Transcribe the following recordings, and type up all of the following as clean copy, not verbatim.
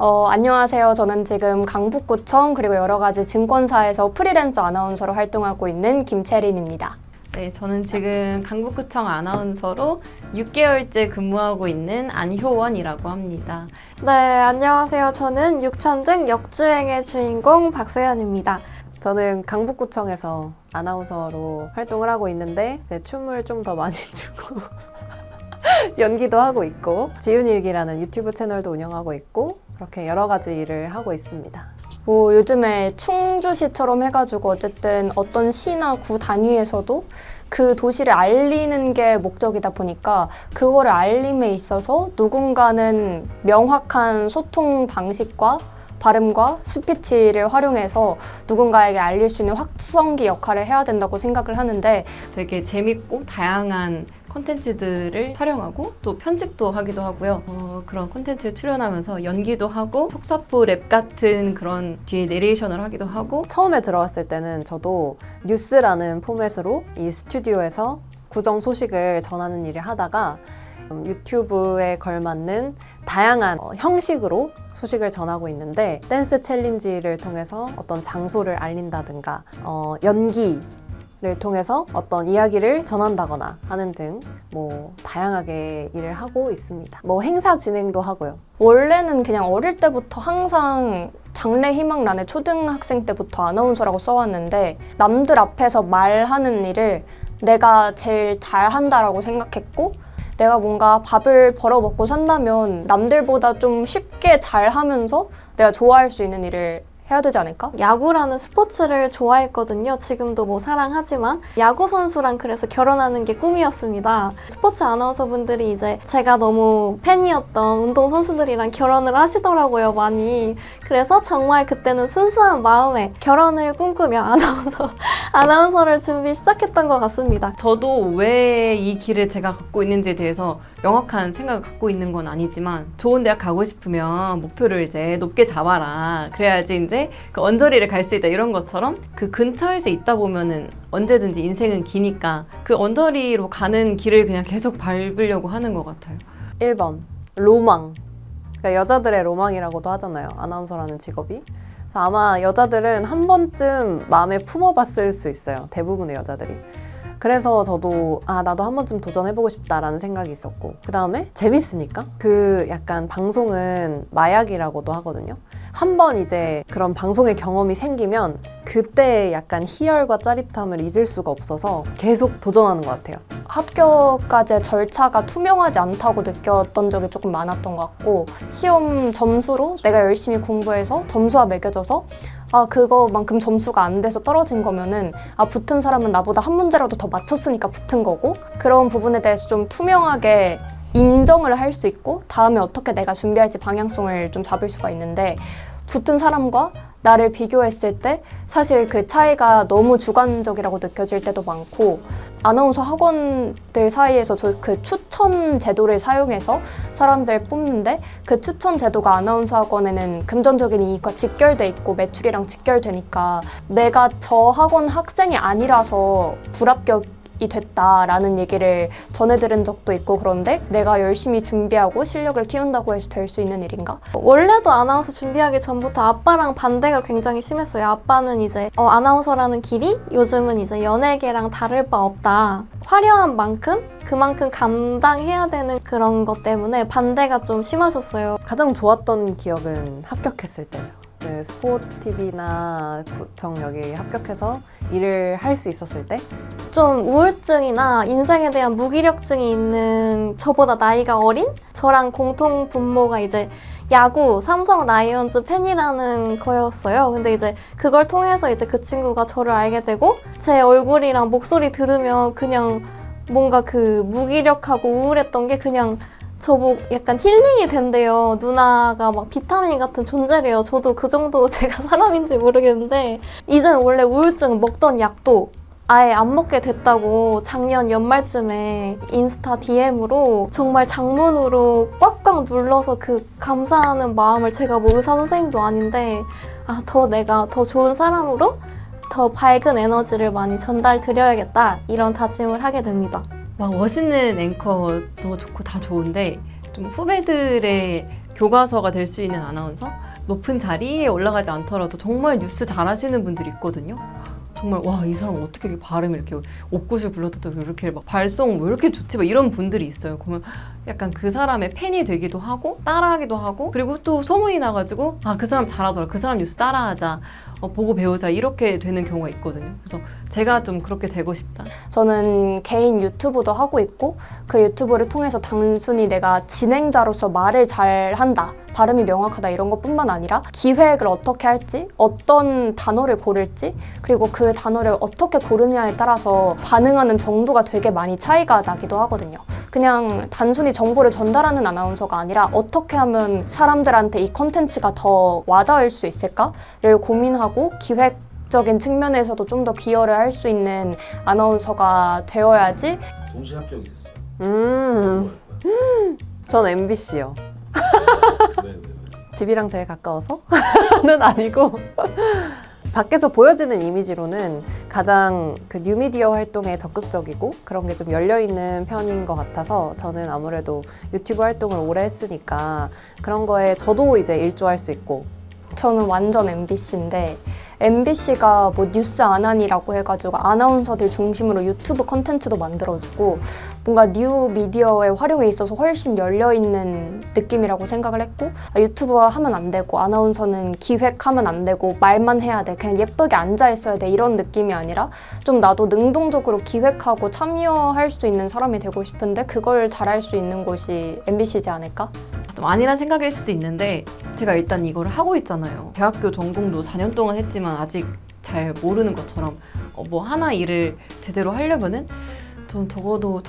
안녕하세요. 저는 지금 강북구청 그리고 여러 가지 증권사에서 프리랜서 아나운서로 활동하고 있는 김채린입니다. 네, 저는 지금 강북구청 아나운서로 6개월째 근무하고 있는 안효원이라고 합니다. 네, 안녕하세요. 저는 육천등 역주행의 주인공 박소연입니다. 저는 강북구청에서 아나운서로 활동을 하고 있는데 이제 춤을 좀 더 많이 추고 연기도 하고 있고 지훈일기라는 유튜브 채널도 운영하고 있고 그렇게 여러 가지 일을 하고 있습니다. 요즘에 충주시처럼 해가지고 어쨌든 어떤 시나 구 단위에서도 그 도시를 알리는 게 목적이다 보니까 그거를 알림에 있어서 누군가는 명확한 소통 방식과 발음과 스피치를 활용해서 누군가에게 알릴 수 있는 확성기 역할을 해야 된다고 생각을 하는데 되게 재밌고 다양한 콘텐츠들을 촬영하고 또 편집도 하기도 하고요. 그런 콘텐츠에 출연하면서 연기도 하고 속사포 랩 같은 그런 뒤에 내레이션을 하기도 하고 처음에 들어왔을 때는 저도 뉴스라는 포맷으로 이 스튜디오에서 구정 소식을 전하는 일을 하다가 유튜브에 걸맞는 다양한 형식으로 소식을 전하고 있는데 댄스 챌린지를 통해서 어떤 장소를 알린다든가 연기를 통해서 어떤 이야기를 전한다거나 하는 등 다양하게 일을 하고 있습니다. 행사 진행도 하고요. 원래는 그냥 어릴 때부터 항상 장래 희망란에 초등학생 때부터 아나운서라고 써왔는데 남들 앞에서 말하는 일을 내가 제일 잘한다라고 생각했고 내가 뭔가 밥을 벌어 먹고 산다면 남들보다 좀 쉽게 잘하면서 내가 좋아할 수 있는 일을 해야 되지 않을까? 야구라는 스포츠를 좋아했거든요. 지금도 사랑하지만 야구 선수랑 그래서 결혼하는 게 꿈이었습니다. 스포츠 아나운서 분들이 이제 제가 너무 팬이었던 운동 선수들이랑 결혼을 하시더라고요, 많이. 그래서 정말 그때는 순수한 마음에 결혼을 꿈꾸며 아나운서를 준비 시작했던 것 같습니다. 저도 왜 이 길을 제가 갖고 있는지에 대해서 명확한 생각을 갖고 있는 건 아니지만 좋은 대학 가고 싶으면 목표를 이제 높게 잡아라. 그래야지 이제 그 언저리를 갈 수 있다 이런 것처럼 그 근처에서 있다 보면은 언제든지 인생은 기니까 그 언저리로 가는 길을 그냥 계속 밟으려고 하는 것 같아요. 1번 로망. 그러니까 여자들의 로망이라고도 하잖아요. 아나운서라는 직업이. 그래서 아마 여자들은 한 번쯤 마음에 품어봤을 수 있어요. 대부분의 여자들이. 그래서 저도 나도 한 번쯤 도전해보고 싶다라는 생각이 있었고 그 다음에 재밌으니까 그 약간 방송은 마약이라고도 하거든요. 한 번 이제 그런 방송의 경험이 생기면 그때 약간 희열과 짜릿함을 잊을 수가 없어서 계속 도전하는 것 같아요. 합격까지의 절차가 투명하지 않다고 느꼈던 적이 조금 많았던 것 같고 시험 점수로 내가 열심히 공부해서 점수가 매겨져서 그거만큼 점수가 안 돼서 떨어진 거면은 붙은 사람은 나보다 한 문제라도 더 맞췄으니까 붙은 거고 그런 부분에 대해서 좀 투명하게 인정을 할 수 있고 다음에 어떻게 내가 준비할지 방향성을 좀 잡을 수가 있는데 붙은 사람과 나를 비교했을 때 사실 그 차이가 너무 주관적이라고 느껴질 때도 많고 아나운서 학원들 사이에서 그 추천 제도를 사용해서 사람들을 뽑는데 그 추천 제도가 아나운서 학원에는 금전적인 이익과 직결돼 있고 매출이랑 직결되니까 내가 저 학원 학생이 아니라서 불합격이 됐다라는 얘기를 전해 들은 적도 있고 그런데 내가 열심히 준비하고 실력을 키운다고 해서 될 수 있는 일인가? 원래도 아나운서 준비하기 전부터 아빠랑 반대가 굉장히 심했어요. 아빠는 이제 아나운서라는 길이 요즘은 이제 연예계랑 다를 바 없다. 화려한 만큼 그만큼 감당해야 되는 그런 것 때문에 반대가 좀 심하셨어요. 가장 좋았던 기억은 합격했을 때죠. 네, 스포티비나 구청 여기 합격해서 일을 할 수 있었을 때 좀 우울증이나 인생에 대한 무기력증이 있는 저보다 나이가 어린 저랑 공통 분모가 이제 야구 삼성 라이온즈 팬이라는 거였어요. 근데 이제 그걸 통해서 이제 그 친구가 저를 알게 되고 제 얼굴이랑 목소리 들으면 그냥 뭔가 그 무기력하고 우울했던 게 그냥 저보고 약간 힐링이 된대요. 누나가 막 비타민 같은 존재래요. 저도 그 정도 제가 사람인지 모르겠는데 이제는 원래 우울증 먹던 약도 아예 안 먹게 됐다고 작년 연말쯤에 인스타 DM으로 정말 장문으로 꽉꽉 눌러서 그 감사하는 마음을 제가 뭐 의사 선생님도 아닌데 내가 더 좋은 사람으로 더 밝은 에너지를 많이 전달드려야겠다 이런 다짐을 하게 됩니다. 멋있는 앵커도 좋고 다 좋은데 좀 후배들의 교과서가 될 수 있는 아나운서, 높은 자리에 올라가지 않더라도 정말 뉴스 잘하시는 분들이 있거든요. 정말 와, 이 사람 어떻게 이렇게 발음이 이렇게 옥구슬 불러도 이렇게 막 발성 왜 이렇게 좋지? 막 이런 분들이 있어요. 그러면 약간 그 사람의 팬이 되기도 하고 따라하기도 하고, 그리고 또 소문이 나가지고 아, 그 사람 잘하더라, 그 사람 뉴스 따라하자, 보고 배우자, 이렇게 되는 경우가 있거든요. 그래서 제가 좀 그렇게 되고 싶다. 저는 개인 유튜브도 하고 있고 그 유튜브를 통해서 단순히 내가 진행자로서 말을 잘한다, 발음이 명확하다 이런 것뿐만 아니라 기획을 어떻게 할지, 어떤 단어를 고를지, 그리고 그 단어를 어떻게 고르냐에 따라서 반응하는 정도가 되게 많이 차이가 나기도 하거든요. 그냥 단순히 정보를 전달하는 아나운서가 아니라 어떻게 하면 사람들한테 이 컨텐츠가 더 와닿을 수 있을까를 고민하고 기획적인 측면에서도 좀 더 기여를 할 수 있는 아나운서가 되어야지. 동시 합격이 됐어요. 전 MBC요. 왜? 집이랑 제일 가까워서?는 아니고 밖에서 보여지는 이미지로는 가장 그 뉴미디어 활동에 적극적이고 그런 게 좀 열려있는 편인 것 같아서, 저는 아무래도 유튜브 활동을 오래 했으니까 그런 거에 저도 이제 일조할 수 있고. 저는 완전 MBC인데 MBC가 뭐 뉴스 아난이라고 해가지고 아나운서들 중심으로 유튜브 컨텐츠도 만들어주고 뭔가 뉴 미디어의 활용에 있어서 훨씬 열려있는 느낌이라고 생각을 했고, 유튜브 하면 안 되고 아나운서는 기획하면 안 되고 말만 해야 돼, 그냥 예쁘게 앉아있어야 돼, 이런 느낌이 아니라 좀 나도 능동적으로 기획하고 참여할 수 있는 사람이 되고 싶은데 그걸 잘할 수 있는 곳이 MBC지 않을까? 좀 아니란 생각일 수도 있는데, 제가 일단 이거를 하고 있잖아요. 대학교 전공도 4년 동안 했지만 아직 잘 모르는 것처럼 뭐 하나 일을 제대로 하려면은 전 적어도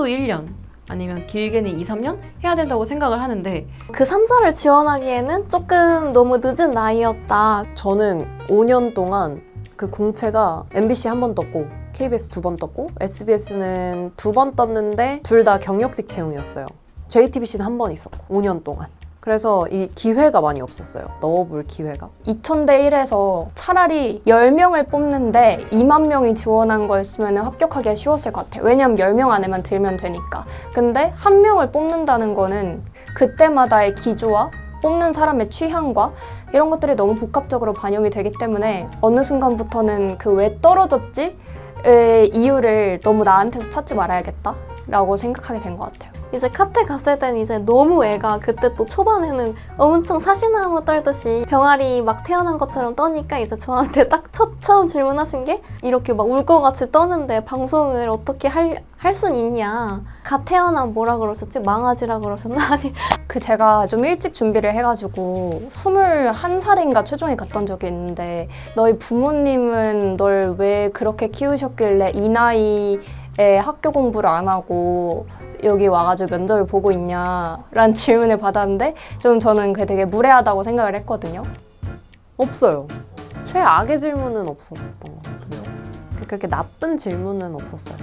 1년 아니면 길게는 2, 3년 해야 된다고 생각을 하는데, 그 3사를 지원하기에는 조금 너무 늦은 나이였다. 저는 5년 동안 그 공채가 MBC 한 번 떴고 KBS 2번 떴고 SBS는 2번 떴는데 둘 다 경력직 채용이었어요. JTBC는 한 번 있었고 5년 동안. 그래서 이 기회가 많이 없었어요. 넣어볼 기회가. 2000대 1에서 차라리 10명을 뽑는데 2만 명이 지원한 거였으면 합격하기가 쉬웠을 것 같아요. 왜냐면 10명 안에만 들면 되니까. 근데 한 명을 뽑는다는 거는 그때마다의 기조와 뽑는 사람의 취향과 이런 것들이 너무 복합적으로 반영이 되기 때문에 어느 순간부터는 그 왜 떨어졌지? 의 이유를 너무 나한테서 찾지 말아야겠다 라고 생각하게 된 것 같아요. 이제 카페 갔을 때는 이제 너무 애가, 그때 또 초반에는 엄청 사시나무 떨듯이 병아리 막 태어난 것처럼 떠니까 이제 저한테 딱 처음 질문하신 게 이렇게 막 울 것 같이 떠는데 방송을 어떻게 할 수 있냐. 갓 태어난 뭐라 그러셨지? 망아지라 그러셨나? 아니, 그 제가 좀 일찍 준비를 해가지고 21살인가 최종에 갔던 적이 있는데 너희 부모님은 널 왜 그렇게 키우셨길래 이 나이에 학교 공부를 안 하고 여기 와가지고 면접을 보고 있냐라는 질문을 받았는데 좀 저는 그게 되게 무례하다고 생각을 했거든요. 없어요. 최악의 질문은 없었던 것 같은데. 그렇게 나쁜 질문은 없었어요.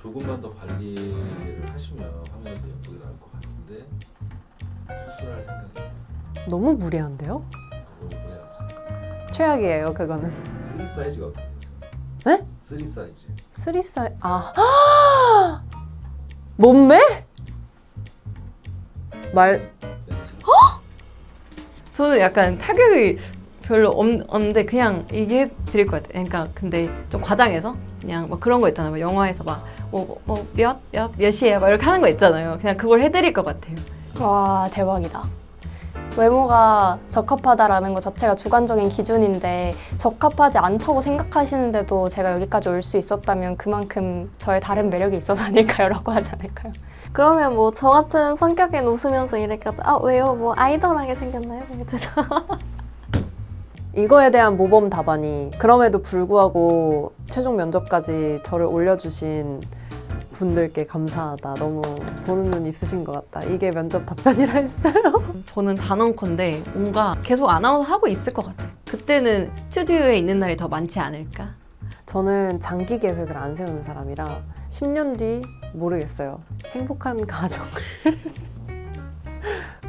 조금만 더 관리를 하시면 확률이 예쁘게 나올 것 같은데 수술할 생각이 너무 무리한데요? 너무 그래야지. 최악이에요, 그거는. 3 사이즈가 어떻게 되세요? 네? 3 사이즈. 3사이 몸매? 말 저는 약간 타격이 별로 없는데 그냥 얘기해 드릴 것 같아요. 그러니까 근데 좀 과장해서 그냥 뭐 그런 거 있잖아요. 뭐 영화에서 막 몇이에요? 막 이렇게 하는 거 있잖아요. 그냥 그걸 해드릴 것 같아요. 와, 대박이다. 외모가 적합하다라는 것 자체가 주관적인 기준인데 적합하지 않다고 생각하시는데도 제가 여기까지 올 수 있었다면 그만큼 저의 다른 매력이 있어서 아닐까요? 라고 하지 않을까요? 그러면 뭐 저 같은 성격엔 웃으면서 이래까지 아 왜요? 뭐 아이돌하게 생겼나요? 이거에 대한 모범 답안이, 그럼에도 불구하고 최종 면접까지 저를 올려주신 분들께 감사하다. 너무 보는 눈 있으신 것 같다. 이게 면접 답변이라 했어요. 저는 단언컨대 뭔가 계속 아나운서 하고 있을 것 같아요. 그때는 스튜디오에 있는 날이 더 많지 않을까? 저는 장기 계획을 안 세우는 사람이라 10년 뒤 모르겠어요. 행복한 가정을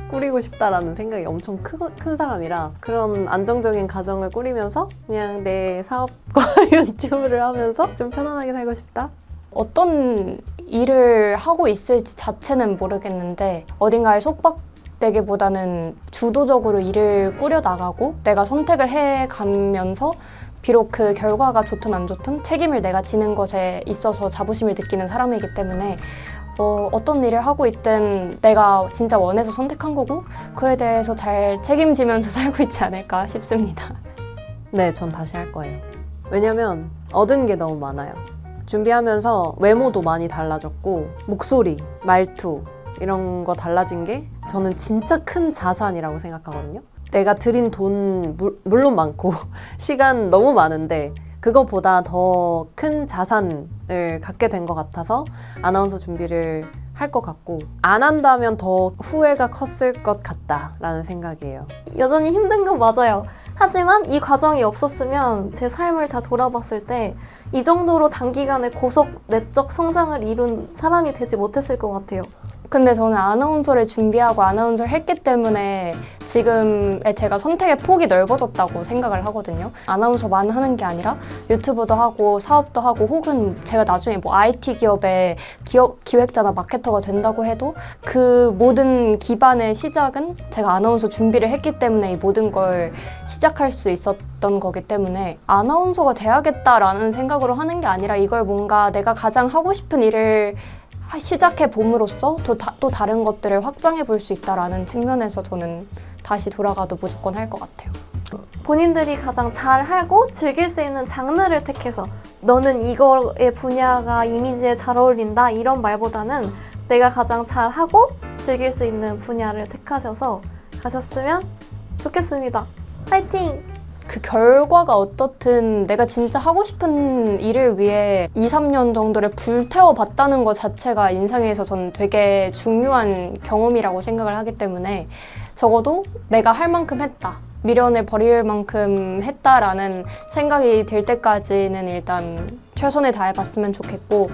꾸리고 싶다라는 생각이 엄청 큰 사람이라 그런 안정적인 가정을 꾸리면서 그냥 내 사업과 유튜브를 하면서 좀 편안하게 살고 싶다? 어떤 일을 하고 있을지 자체는 모르겠는데 어딘가에 속박 자극되기보다는 주도적으로 일을 꾸려나가고 내가 선택을 해가면서 비록 그 결과가 좋든 안 좋든 책임을 내가 지는 것에 있어서 자부심을 느끼는 사람이기 때문에 어떤 일을 하고 있든 내가 진짜 원해서 선택한 거고 그에 대해서 잘 책임지면서 살고 있지 않을까 싶습니다. 네, 전 다시 할 거예요. 왜냐면 얻은 게 너무 많아요. 준비하면서 외모도 많이 달라졌고 목소리, 말투 이런 거 달라진 게 저는 진짜 큰 자산이라고 생각하거든요. 내가 들인 돈 물론 많고 시간 너무 많은데 그거보다 더 큰 자산을 갖게 된 것 같아서 아나운서 준비를 할 것 같고 안 한다면 더 후회가 컸을 것 같다라는 생각이에요. 여전히 힘든 건 맞아요. 하지만 이 과정이 없었으면 제 삶을 다 돌아봤을 때 이 정도로 단기간에 고속 내적 성장을 이룬 사람이 되지 못했을 것 같아요. 근데 저는 아나운서를 준비하고 아나운서를 했기 때문에 지금의 제가 선택의 폭이 넓어졌다고 생각을 하거든요. 아나운서만 하는 게 아니라 유튜브도 하고 사업도 하고 혹은 제가 나중에 뭐 IT 기업의 기획자나 마케터가 된다고 해도 그 모든 기반의 시작은 제가 아나운서 준비를 했기 때문에 이 모든 걸 시작할 수 있었던 거기 때문에 아나운서가 돼야겠다라는 생각으로 하는 게 아니라 이걸 뭔가 내가 가장 하고 싶은 일을 시작해 봄으로써 또 다른 것들을 확장해 볼 수 있다라는 측면에서 저는 다시 돌아가도 무조건 할 것 같아요. 본인들이 가장 잘하고 즐길 수 있는 장르를 택해서 너는 이거의 분야가 이미지에 잘 어울린다 이런 말보다는 내가 가장 잘하고 즐길 수 있는 분야를 택하셔서 가셨으면 좋겠습니다. 화이팅! 그 결과가 어떻든 내가 진짜 하고 싶은 일을 위해 2, 3년 정도를 불태워 봤다는 것 자체가 인생에서 저는 되게 중요한 경험이라고 생각을 하기 때문에 적어도 내가 할 만큼 했다. 미련을 버릴 만큼 했다라는 생각이 들 때까지는 일단 최선을 다해봤으면 좋겠고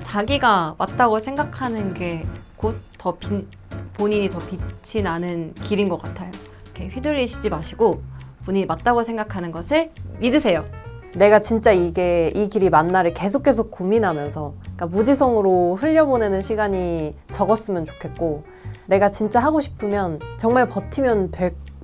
자기가 맞다고 생각하는 게 곧 더 본인이 더 빛이 나는 길인 것 같아요. 이렇게 휘둘리시지 마시고 본인이 맞다고 생각하는 것을 믿으세요. 내가 진짜 이 길이 맞나를 계속 고민하면서 그러니까 무지성으로 흘려보내는 시간이 적었으면 좋겠고 내가 진짜 하고 싶으면 정말 버티면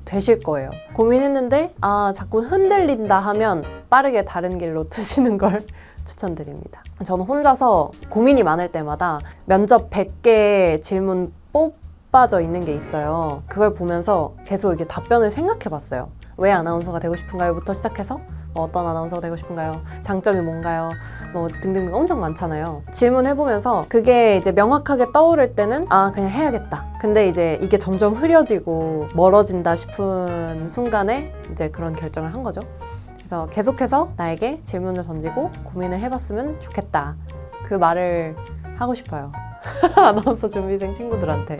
되실 거예요. 고민했는데 자꾸 흔들린다 하면 빠르게 다른 길로 트시는 걸 추천드립니다. 저는 혼자서 고민이 많을 때마다 면접 100개 질문 뽑아져 있는 게 있어요. 그걸 보면서 계속 이렇게 답변을 생각해 봤어요. 왜 아나운서가 되고 싶은가요? 부터 시작해서 어떤 아나운서가 되고 싶은가요? 장점이 뭔가요? 뭐 등등 엄청 많잖아요. 질문해보면서 그게 이제 명확하게 떠오를 때는 그냥 해야겠다. 근데 이제 이게 점점 흐려지고 멀어진다 싶은 순간에 이제 그런 결정을 한 거죠. 그래서 계속해서 나에게 질문을 던지고 고민을 해봤으면 좋겠다. 그 말을 하고 싶어요. 아나운서 준비생 친구들한테.